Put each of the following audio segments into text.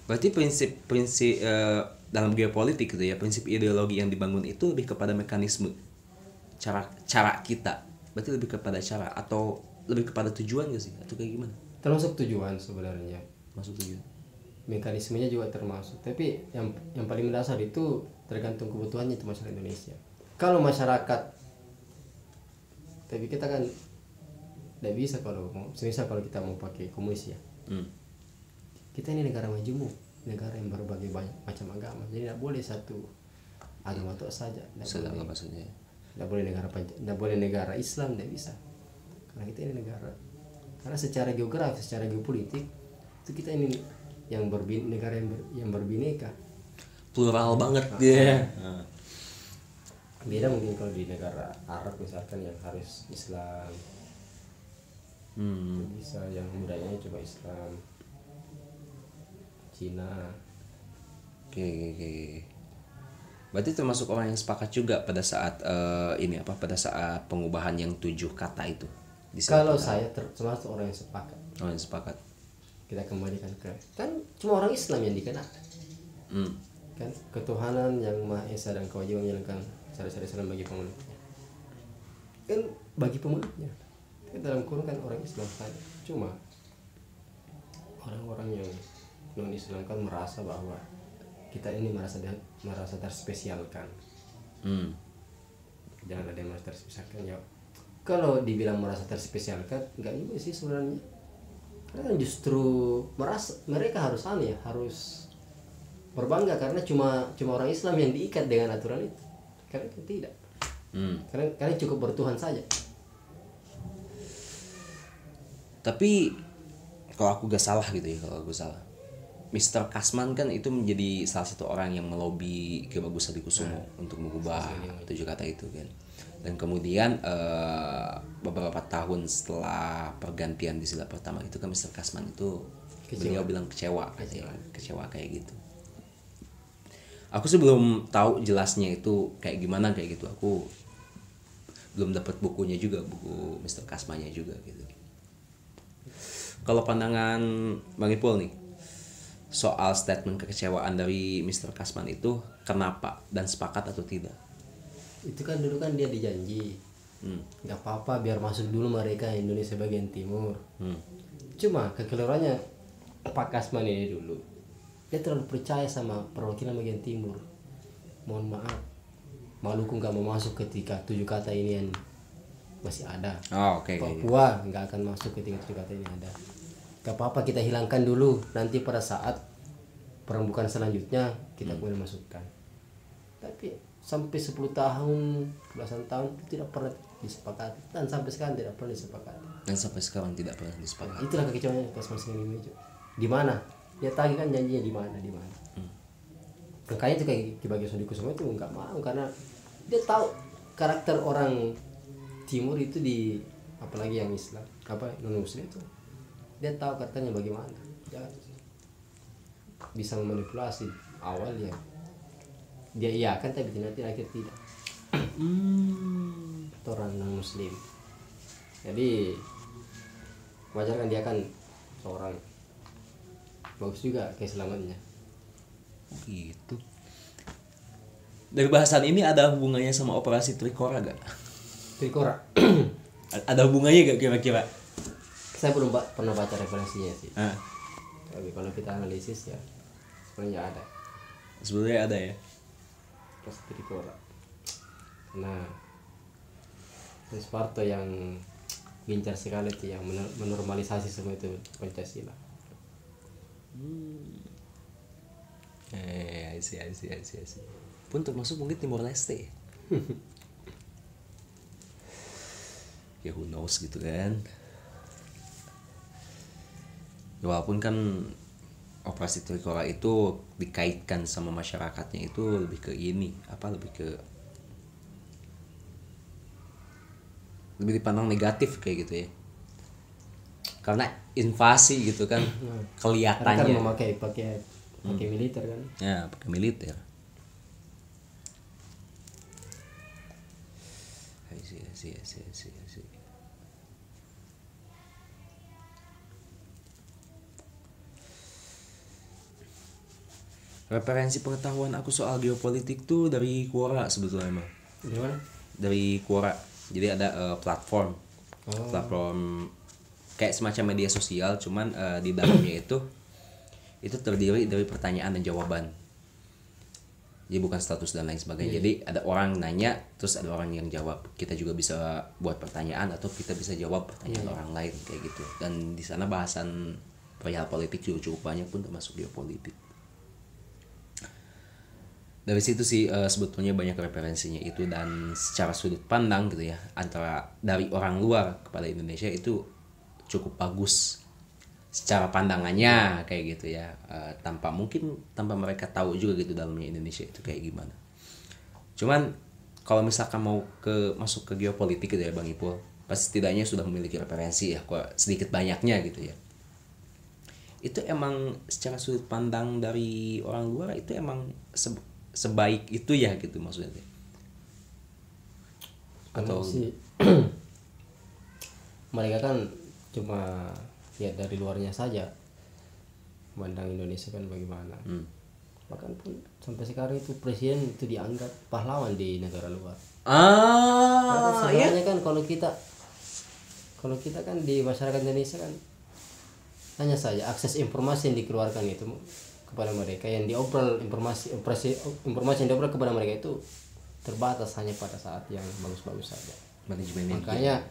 Berarti prinsip-prinsip dalam geopolitik gitu ya, prinsip ideologi yang dibangun itu lebih kepada mekanisme, cara cara kita. Berarti lebih kepada cara atau lebih kepada tujuan gak sih? Atau kayak gimana? Termasuk tujuan sebenarnya, Masuk tujuan. mekanismenya juga termasuk, tapi yang paling mendasar itu tergantung kebutuhannya itu masyarakat Indonesia. Kalau masyarakat, tapi kita kan tidak bisa kalau mau, misal kalau kita mau pakai komunis ya, Hmm. kita ini negara majemuk, negara yang berbagai banyak macam agama, jadi tidak boleh satu agama itu saja, Sedang apa maksudnya? tidak boleh negara tidak boleh negara Islam, tidak bisa, karena kita ini negara, karena secara geografis, secara geopolitik itu kita ini yang negara yang berbineka. Plural banget dia. Beda mungkin kalau di negara Arab misalkan yang harus Islam, bisa yang budayanya cuma Islam, Cina. Oke. Berarti termasuk orang yang sepakat juga pada saat ini apa? Pada saat pengubahan yang 7 kata itu. Kalau saya termasuk orang yang sepakat. Orang yang sepakat. Kita kembalikan ke, kan cuma orang Islam yang dikenal, kan ketuhanan yang Maha Esa dan kewajiban menjalankan syariat Islam bagi pemeluknya, kan bagi pemeluknya kan dalam kurung kan orang Islam saja. Cuma orang-orang yang non Islam kan merasa bahwa kita ini merasa terspesialkan. Jangan ada yang merasa terspesialkan ya. Kalau dibilang merasa terspesialkan enggak juga sih sebenarnya, karena justru merasa mereka harus harus berbangga karena cuma orang Islam yang diikat dengan aturan itu, karena kan tidak, karena cukup bertuhan saja. Tapi kalau aku gak salah gitu ya, kalau aku salah, Mr. Kasman kan itu menjadi salah satu orang yang melobi ke Bagus Hadikusumo untuk mengubah 7 kata itu kan. Dan kemudian beberapa tahun setelah pergantian di sila pertama itu kan Mr. Kasman itu beliau bilang kecewa kayak gitu. Aku sih belum tahu jelasnya itu kayak gimana kayak gitu. Aku belum dapat bukunya juga, buku Mr. Kasmannya juga gitu. Kalau pandangan Bang Ipul nih soal statement kekecewaan dari Mr. Kasman itu kenapa dan sepakat atau tidak? Itu kan dulu kan dia dijanji nggak apa-apa biar masuk dulu mereka Indonesia bagian timur. Cuma kekeliruannya Pak Kasman ini dulu, dia terlalu percaya sama perwakilan bagian timur. Mohon maaf, Maluku nggak mau masuk ketika 7 kata ini yang masih ada. Oke. Papua nggak akan masuk ketika 7 kata ini ada. Gak apa-apa kita hilangkan dulu, nanti pada saat perembukan selanjutnya kita boleh masukkan. Tapi sampai 10 tahun, belasan tahun itu tidak pernah disepakati, dan sampai sekarang tidak pernah disepakati. Itulah kekecewaan Kasman Singgimi itu. Di mana? Dia tagih kan janjinya di mana. Makanya itu kayak Ki Hadikusumo itu nggak mau, karena dia tahu karakter orang timur itu, di apalagi yang Islam non Muslim itu, dia tahu karakternya bagaimana. Dia bisa memanipulasi awalnya, dia iya kan, tapi nanti akhir tidak. Orang non Muslim, jadi wajar kan dia kan seorang bagus juga keislamannya. Gitu. Dari bahasan ini ada hubungannya sama operasi Trikora gak? Trikora Ada hubungannya gak kira-kira? saya belum pernah baca referensinya sih. Tapi kalau kita analisis ya sebenarnya ada. Sebenarnya ada ya. Pas Trikora. Nah, Soeharto yang gencar sekali itu yang menormalisasi semua itu Pancasila. I see. Pun termasuk mungkin Timor Leste. Ya who knows gitu kan. Ya, walaupun kan operasi Trikora itu dikaitkan sama masyarakatnya itu lebih ke ini, lebih dipandang negatif kayak gitu ya. Karena invasi gitu kan kelihatannya. Karena kan pakai militer kan. Ya, pakai militer. I see. Referensi pengetahuan aku soal geopolitik tuh dari Quora sebetulnya emang. Gimana? Dari Quora. Jadi ada platform. Platform kayak semacam media sosial, cuman di dalamnya itu terdiri dari pertanyaan dan jawaban. Jadi bukan status dan lain sebagainya. Jadi ada orang nanya, terus ada orang yang jawab. Kita juga bisa buat pertanyaan atau kita bisa jawab pertanyaan orang lain kayak gitu. Dan di sana bahasan perihal politik juga cukup banyak pun termasuk geopolitik. Dari situ sih sebetulnya banyak referensinya itu, dan secara sudut pandang gitu ya antara dari orang luar kepada Indonesia itu cukup bagus secara pandangannya kayak gitu ya, tanpa mereka tahu juga gitu dalamnya Indonesia itu kayak gimana. Cuman kalau misalkan mau masuk ke geopolitik gitu ya Bang Ipul, pasti setidaknya sudah memiliki referensi ya, kok sedikit banyaknya gitu ya. Itu emang secara sudut pandang dari orang luar itu emang sebaik itu ya gitu maksudnya. Atau sih mereka kan cuma lihat dari luarnya saja, pandang Indonesia kan bagaimana. Bahkan pun sampai sekarang itu presiden itu dianggap pahlawan di negara luar. Sebenarnya kan kalau kita kan di masyarakat Indonesia kan hanya saja akses informasi yang dikeluarkan itu kepada mereka, yang diobrol informasi yang diobrol kepada mereka itu terbatas hanya pada saat yang bagus-bagus saja. Makanya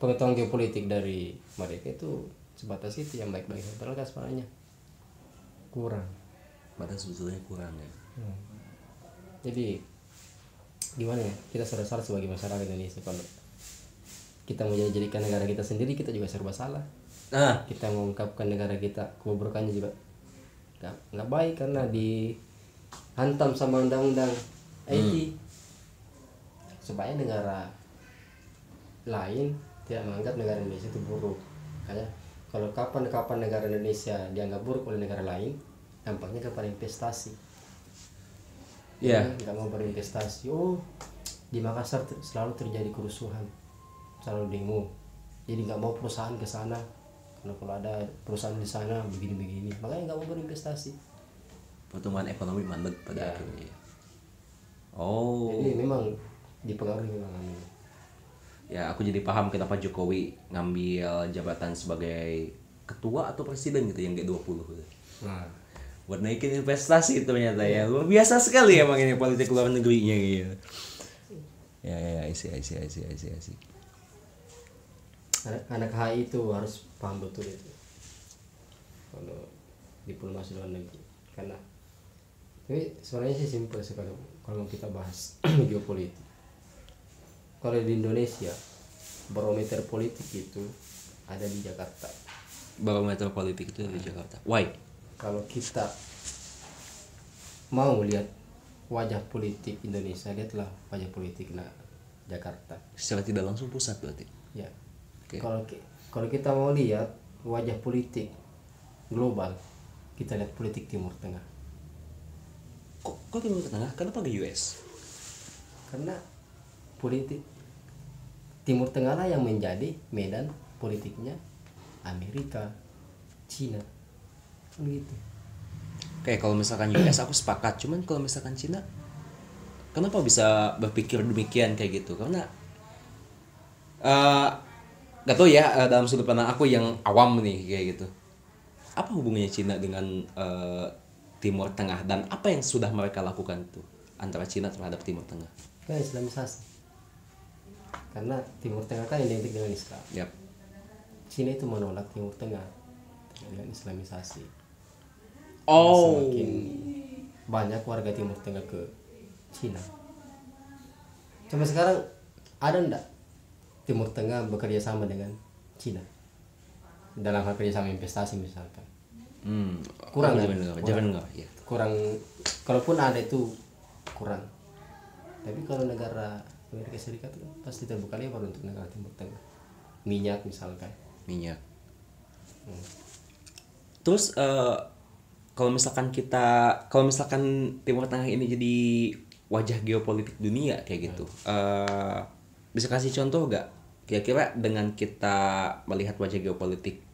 pengetahuan geopolitik dari mereka itu sebatas itu yang baik-baik, padahal kan sebenarnya kurang. Padahal sebetulnya kurang ya. Jadi gimana ya, kita sudah salah sebagai masyarakat Indonesia kalau kita mau jadikan negara kita sendiri, kita juga serba salah. Kita mengungkapkan negara kita kebobrokannya juga nggak baik karena dihantam sama undang-undang IT. Supaya negara lain tidak menganggap negara Indonesia itu buruk. Makanya kalau kapan negara Indonesia dianggap buruk oleh negara lain, dampaknya kepada investasi. Nggak mau berinvestasi. Di Makassar selalu terjadi kerusuhan, selalu demo. Jadi nggak mau perusahaan ke sana. Kalau ada perusahaan di sana begini-begini, makanya nggak mau berinvestasi. Pertumbuhan ekonomi mandek pada akhirnya. Jadi memang dipengaruhi memang. Ya aku jadi paham kenapa Jokowi ngambil jabatan sebagai ketua atau presiden gitu yang G20 gitu. Buat naikin investasi ternyata ya. Luar biasa sekali emang ini politik luar negerinya gitu. Ya, isi. Anak HI itu harus paham betul itu kalau diplomasi luar negeri, karena tapi sebenarnya sih simpel sih kalau kita bahas geopolitik. Kalau di Indonesia barometer politik itu ada di Jakarta. Barometer politik itu di Jakarta. Why? Kalau kita mau lihat wajah politik Indonesia, lihatlah wajah politik Jakarta. Secara tidak langsung pusat berarti. Ya. Kalau kita mau lihat wajah politik global, kita lihat politik Timur Tengah. Kok Timur Tengah? Kenapa ke US? Karena politik Timur Tengah lah yang menjadi medan politiknya Amerika, Cina, begitu. Oke, kalau misalkan US aku sepakat, cuman kalau misalkan Cina, kenapa bisa berpikir demikian kayak gitu? Karena gak tau ya, dalam sudut pandang aku yang awam nih kayak gitu, apa hubungannya Cina dengan Timur Tengah, dan apa yang sudah mereka lakukan tuh antara Cina terhadap Timur Tengah? Kan Islamisasi, karena Timur Tengah kan identik dengan Islam. Cina itu menolak Timur Tengah dengan Islamisasi. Semakin banyak warga Timur Tengah ke Cina. Sampai sekarang ada ndak Timur Tengah bekerja sama dengan Cina dalam hal kerjasama investasi misalkan? Kurang kan? Jangan enggak ya. Kurang, kalaupun ada itu kurang. Tapi kalau negara Amerika Serikat pasti terbuka lebar untuk negara Timur Tengah. Minyak misalkan. Terus kalau misalkan Timur Tengah ini jadi wajah geopolitik dunia kayak gitu, bisa kasih contoh gak kira-kira dengan kita melihat wajah geopolitik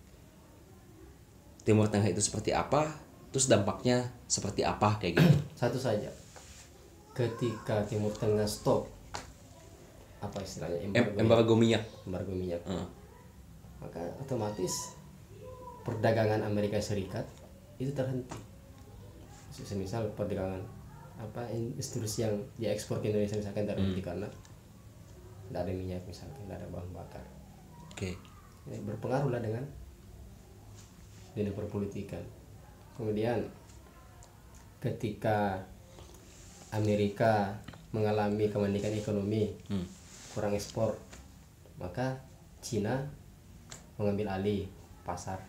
Timur Tengah itu seperti apa, Terus dampaknya seperti apa kayak gitu? Satu saja, ketika Timur Tengah stop apa istilahnya Embargo minyak. embargo minyak, maka otomatis perdagangan Amerika Serikat itu terhenti. Semisal perdagangan apa instruksi yang diekspor ke Indonesia misalkan terhenti karena tidak ada minyak, misalkan tidak ada bahan bakar. Oke. Ini berpengaruh lah dengan dunia perpolitikan. Kemudian ketika Amerika mengalami kemandikan ekonomi, kurang ekspor, maka Cina mengambil alih pasar.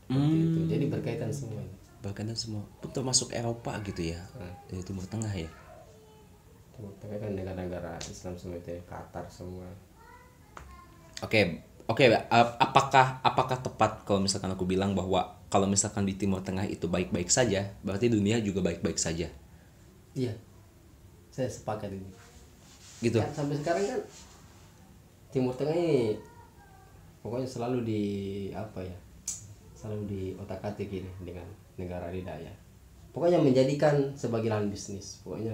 Itu. Jadi berkaitan semua. Berkaitan semua. Termasuk Eropa gitu ya. Dari Timur Tengah ya. Timur Tengah kan negara-negara Islam semua itu, Qatar semua. Oke, apakah tepat kalau misalkan aku bilang bahwa kalau misalkan di Timur Tengah itu baik-baik saja, berarti dunia juga baik-baik saja? Iya, saya sepakat ini. Gitu. Ya, sampai sekarang kan Timur Tengah ini pokoknya selalu di apa ya, selalu di otak-atik ini dengan negara adidaya. Pokoknya menjadikan sebagai lahan bisnis. Pokoknya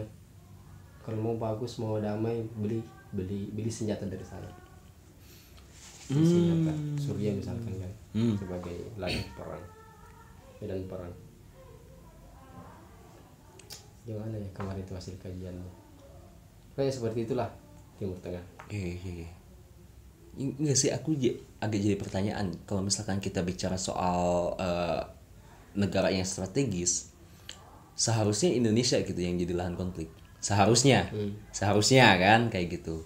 kalau mau bagus, mau damai, beli senjata dari sana. Senjata Suriah misalkan kan, sebagai ladang perang, medan perang. Gimana ya kemarin itu hasil kajiannya? Kayak seperti itulah Timur Tengah. Enggak sih, aku agak jadi pertanyaan kalau misalkan kita bicara soal negara yang strategis, seharusnya Indonesia gitu yang jadi lahan konflik. Seharusnya kan kayak gitu.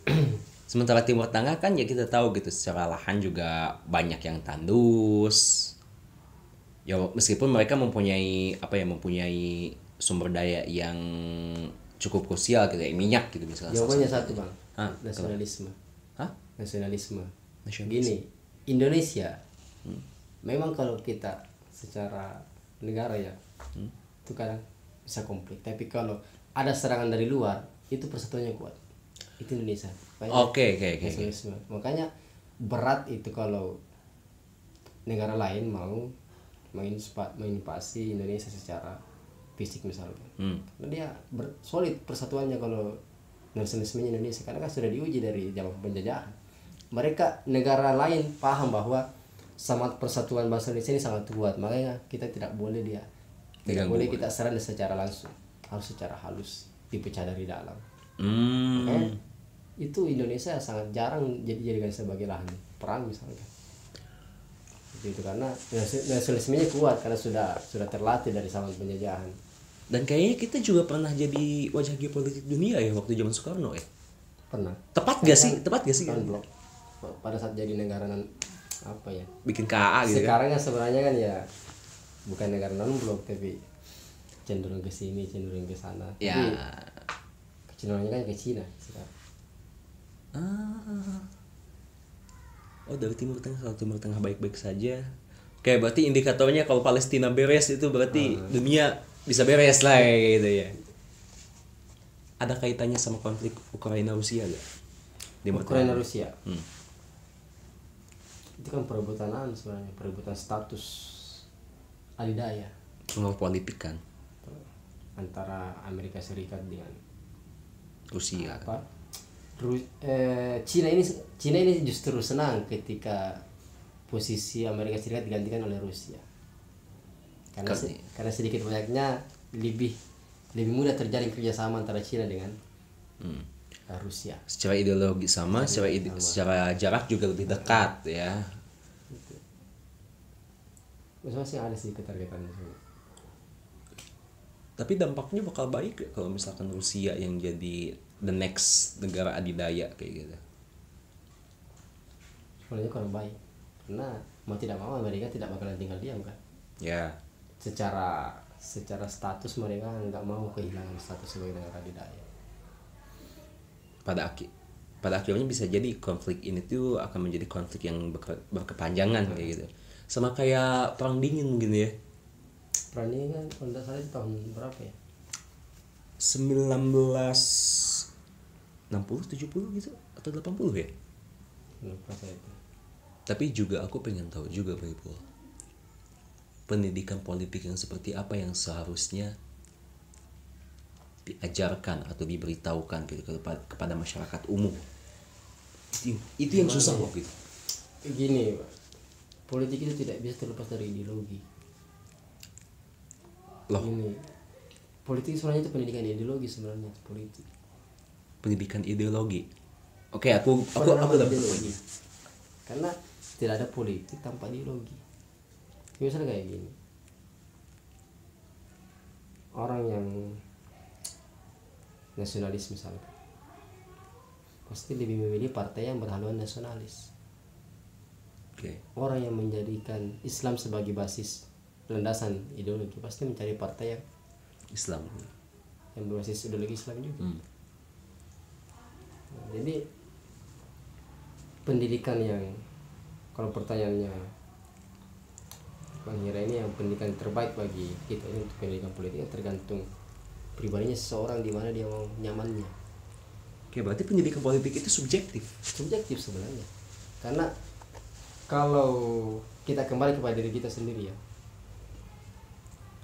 Sementara Timur Tengah kan ya kita tahu gitu secara lahan juga banyak yang tandus. Ya meskipun mereka mempunyai sumber daya yang cukup krusial gitu ya, minyak gitu misalnya. Jawabannya satu bang, nasionalisme. Hah? Nasionalisme. Gini, Indonesia memang kalau kita secara negara ya itu kadang bisa konflik. Tapi kalau ada serangan dari luar itu persatuannya kuat. Itu Indonesia. Oke. Nasionalisme. Makanya berat itu kalau negara lain mau menginvasi Indonesia secara fisik misalnya. Karena dia solid persatuannya kalau nasionalismenya Indonesia, karena kan sudah diuji dari zaman penjajahan. Mereka negara lain paham bahwa sama persatuan bangsa Indonesia ini sangat kuat, makanya kita tidak boleh boleh kita serang secara langsung, harus secara halus, dipecah dari dalam. Itu Indonesia sangat jarang dijadikan sebagai lahan perang misalnya. Itu karena nasionalismenya kuat karena sudah terlatih dari zaman penjajahan. Dan kayaknya kita juga pernah jadi wajah geopolitik dunia ya waktu zaman Soekarno ya. Pernah. Tepat gak sih? Kan blok. Pada saat jadi negara apa ya? Bikin KA gitu. Sekarang kan sebenarnya kan ya bukan negara non blok tapi cenderung ke sini, cenderung ke sana. Ya. Tapi kecenderungannya kan ke Cina sekarang. Oh dari Timur Tengah, kalau Timur Tengah baik-baik saja. Oke, berarti indikatornya kalau Palestina beres itu berarti dunia bisa beres lah gitu ya. Ada kaitannya sama konflik Ukraina Rusia gak? Ukraina Rusia. Itu kan perebutan sebenarnya, perebutan status adidaya. Pengaruh politik kan Antara Amerika Serikat dengan Rusia. Cina ini justru senang ketika posisi Amerika Serikat digantikan oleh Rusia. Karena sedikit banyaknya lebih mudah terjalin kerjasama antara Cina dengan Rusia. Secara ideologi sama, secara jarak juga lebih dekat ya. Masing-masing ada sih keterkaitannya. Tapi dampaknya bakal baik ya kalau misalkan Rusia yang jadi the next negara adidaya kayak gitu. Sebenarnya kurang baik. Karena mau tidak mau Amerika tidak bakalan tinggal diam kan. Ya. Secara status mereka nggak mau kehilangan status sebagai negara adidaya. Pada akhirnya bisa jadi konflik ini tuh akan menjadi konflik yang berkepanjangan kayak gitu. Sama kayak perang dingin mungkin ya. Perang dingin kan kalau tidak salah tahun berapa ya? 1960 70 gitu atau 80 ya? Lupa saya itu. Tapi juga aku pengen tahu juga pendidikan politik yang seperti apa yang seharusnya diajarkan atau diberitahukan gitu kepada masyarakat umum. Itu yang susah kok gitu. Gini, Pak. Politik itu tidak bisa terlepas dari ideologi. Loh, Gini, politik sebenarnya itu pendidikan ideologi sebenarnya politik. pendidikan ideologi. Oke, aku dapat ideologi. Karena tidak ada politik tanpa ideologi. Misalnya kayak gini. Orang yang nasionalis misalnya pasti lebih memilih partai yang berhaluan nasionalis. Oke. Orang yang menjadikan Islam sebagai basis landasan ideologi pasti mencari partai Islam. yang berbasis ideologi Islam juga. Nah, jadi pendidikan yang, kalau pertanyaannya Bang Hira ini, yang pendidikan terbaik bagi kita ini untuk pendidikan politik tergantung pribadinya seseorang, di mana dia mau nyamannya. Oke, berarti pendidikan politik itu subjektif. Subjektif sebenarnya, karena kalau kita kembali kepada diri kita sendiri ya,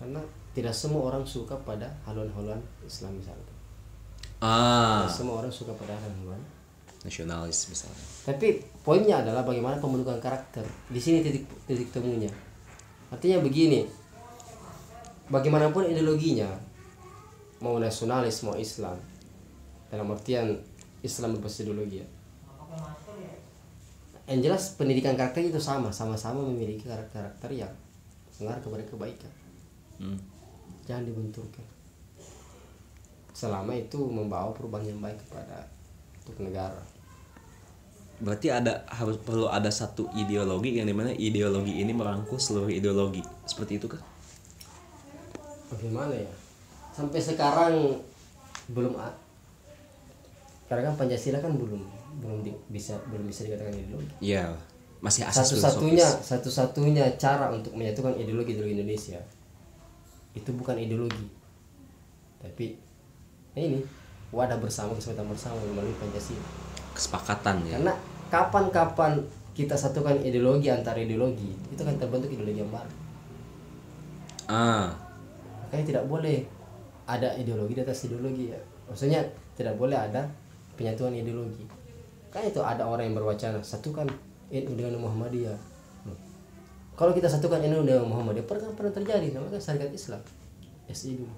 karena tidak semua orang suka pada haluan-haluan Islam misalnya. Tidak semua orang suka pada haluan nasionalis misalnya. tapi poinnya adalah bagaimana pembentukan karakter. Di sini titik temunya. Artinya begini, bagaimanapun ideologinya, mau nasionalis mau Islam, dalam artian Islam berbasis ideologi ya, yang jelas pendidikan karakter itu sama-sama memiliki karakter yang mengarah kepada kebaikan. Jangan dibenturkan selama itu membawa perubahan yang baik kepada untuk negara. Berarti perlu ada satu ideologi yang dimana ideologi ini merangkul seluruh ideologi. Seperti itu kah? Bagaimana ya? Sampai sekarang belum karena kan Pancasila kan belum bisa dikatakan ideologi. Iya, masih asas filosofis. Satu-satunya cara untuk menyatukan ideologi Indonesia itu bukan ideologi, tapi ini wadah bersama, kesepakatan bersama melalui Pancasila. Kesepakatan ya. Karena kapan kita satukan ideologi antar ideologi, itu akan terbentuk ideologi yang baru. Makanya tidak boleh ada ideologi di atas ideologi ya. Maksudnya tidak boleh ada penyatuan ideologi. Kan itu ada orang yang berwacana satukan NU dengan Muhammadiyah. Kalau kita satukan NU dengan Muhammadiyah, pernah terjadi namanya Syarikat Islam, SI dulu.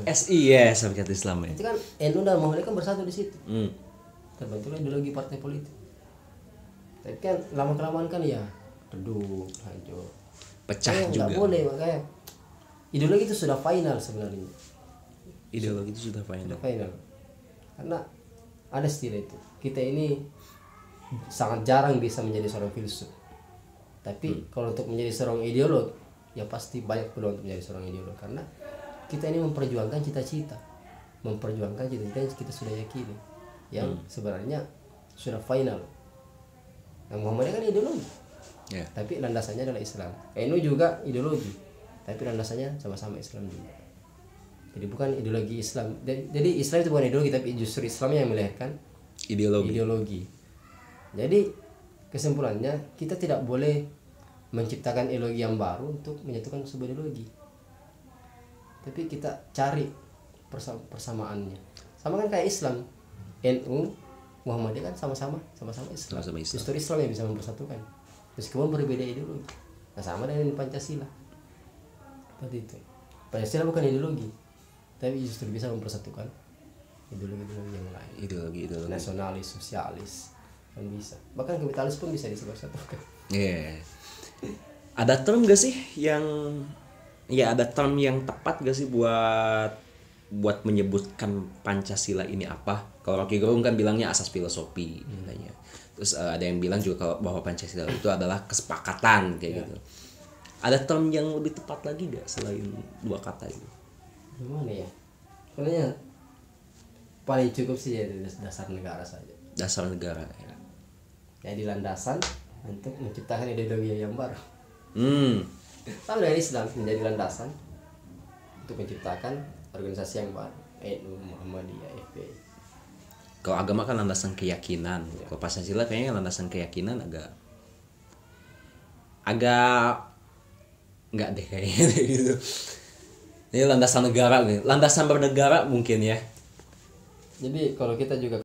SI ya, Syarikat Islam ya. Itu kan NU dan Muhammadiyah kan bersatu di situ. Terbentuklah ideologi partai politik. Tapi kan lama-kelamaan kan ya redup, hancur, pecah juga. Nggak boleh, makanya ideologi itu sudah final sebenarnya. Ideologi itu sudah final. Karena ada istilah itu. Kita ini sangat jarang bisa menjadi seorang filsuf. Tapi kalau untuk menjadi seorang ideolog, ya pasti banyak peluang untuk menjadi seorang ideolog. Karena kita ini memperjuangkan cita-cita, memperjuangkan cita-cita yang kita sudah yakini, yang sebenarnya sudah final. Nah, Muhammadiyah kan ideologi, tapi landasannya adalah Islam. NU juga ideologi, tapi landasannya sama-sama Islam juga. Jadi bukan ideologi Islam. Jadi Islam itu bukan ideologi, tapi justru Islamnya yang melahirkan ideologi. Jadi kesimpulannya, kita tidak boleh menciptakan ideologi yang baru untuk menyatukan sebuah ideologi, tapi kita cari persamaannya. Sama kan kayak Islam, NU, Muhammadiyah kan sama-sama Islam. Justru Islam yang bisa mempersatukan meskipun berbeda ideologi. Nah, sama dengan Pancasila. Seperti itu. Pancasila bukan ideologi, tapi justru bisa mempersatukan ideologi yang lain. Ideologi nasionalis, sosialis kan bisa. Bahkan kapitalis pun bisa disatukan. Ada term gak sih yang ada term yang tepat gak sih buat menyebutkan Pancasila ini apa? Kalau Rocky Gerung kan bilangnya asas filosofi katanya. Terus ada yang bilang juga bahwa Pancasila itu adalah kesepakatan kayak gitu. Ada term yang lebih tepat lagi gak selain dua kata itu? Gimana ya? Sebenarnya paling cukup sih ya dasar negara saja. Dasar negara ya. Jadi landasan untuk menciptakan ideologi yang baru. Sama dengan Islam menjadi landasan untuk menciptakan organisasi yang baru, NU, Muhammadiyah, FPI. Kalau agama kan landasan keyakinan. Kalau Pancasila kayaknya landasan keyakinan agak Enggak deh kayaknya gitu. Ini landasan negara nih, landasan bernegara mungkin ya. Jadi kalau kita juga